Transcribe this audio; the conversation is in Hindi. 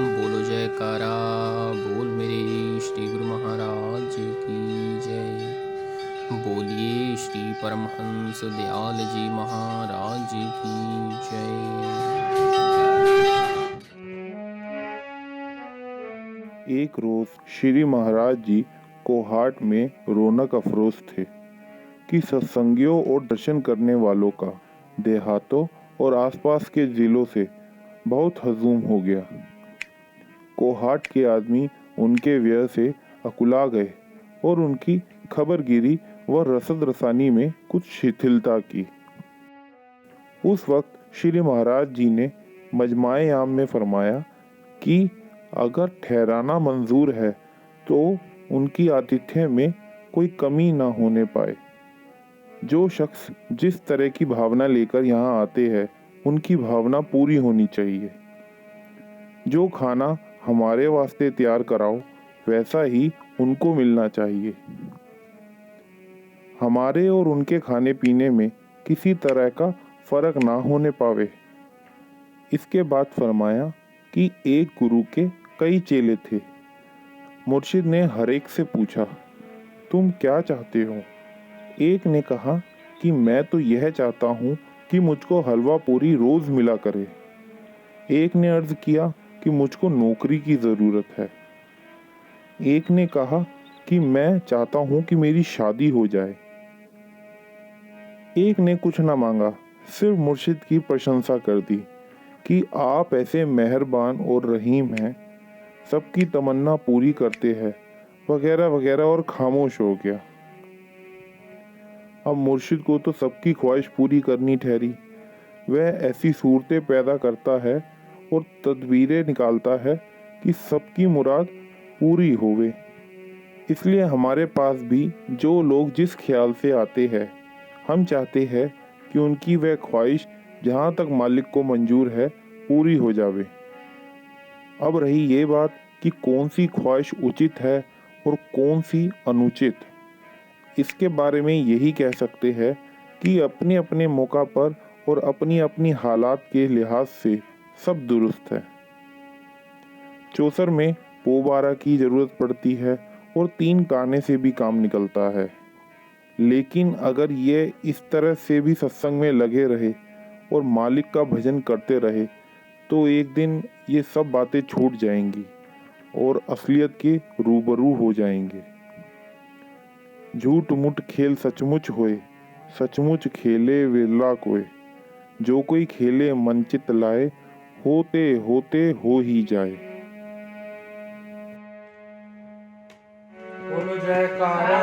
बोलो जयकारा बोल मेरे श्री गुरु महाराज की जय। बोलिए श्री परमहंस दयाल जी महाराज की जय। एक रोज श्री महाराज जी कोहाट में रौनक अफरोज थे कि सत्संगियों और दर्शन करने वालों का देहातों और आसपास के जिलों से बहुत हजूम हो गया। कोहाट के आदमी उनके व्यय से अकुला गए और उनकी खबरगिरी व रसद रसानी में कुछ शिथिलता की। उस वक्त श्री महाराज जी ने मजमाए आम में फरमाया कि अगर ठहराना मंजूर है तो उनकी आतिथ्य में कोई कमी ना होने पाए। जो शख्स जिस तरह की भावना लेकर यहाँ आते हैं उनकी भावना पूरी होनी चाहिए। जो खाना हमारे वास्ते तैयार कराओ वैसा ही उनको मिलना चाहिए। हमारे और उनके खाने पीने में किसी तरह का फर्क ना होने पावे। इसके बाद फरमाया कि एक गुरु के कई चेले थे। मुर्शिद ने हर एक से पूछा, तुम क्या चाहते हो? एक ने कहा कि मैं तो यह चाहता हूँ कि मुझको हलवा पूरी रोज मिला करे। एक ने अर्ज किया कि मुझको नौकरी की जरूरत है। एक ने कहा कि मैं चाहता हूँ कि मेरी शादी हो जाए। एक ने कुछ ना मांगा, सिर्फ मुर्शिद की प्रशंसा कर दी कि आप ऐसे मेहरबान और रहीम हैं, सबकी तमन्ना पूरी करते हैं, वगैरह वगैरह, और खामोश हो गया। अब मुर्शिद को तो सबकी ख्वाहिश पूरी करनी ठहरी। वह ऐसी सूरतें पैदा करता है और तदबीरें निकालता है कि सबकी मुराद पूरी होवे। इसलिए हमारे पास भी जो लोग जिस ख्याल से आते हैं, हम चाहते हैं कि उनकी वह ख्वाहिश जहाँ तक मालिक को मंजूर है पूरी हो जावे। अब रही ये बात कि कौन सी ख्वाहिश उचित है और कौन सी अनुचित, इसके बारे में यही कह सकते हैं कि अपने अपने मौका पर और अपनी अपनी हालात के लिहाज से सब दुरुस्त है। चौसर में पोबारा की जरूरत पड़ती है और 3 काने से भी काम निकलता है। लेकिन अगर ये इस तरह से भी सत्संग में लगे रहे और मालिक का भजन करते रहे तो एक दिन ये सब बातें छूट जाएंगी और असलियत के रूबरू हो जाएंगे। झूठ मुठ खेल सचमुच होए, सचमुच खेले विरला कोय। जो कोई खेले मनचित लाए, होते होते हो ही जाए। बोलो जयकारा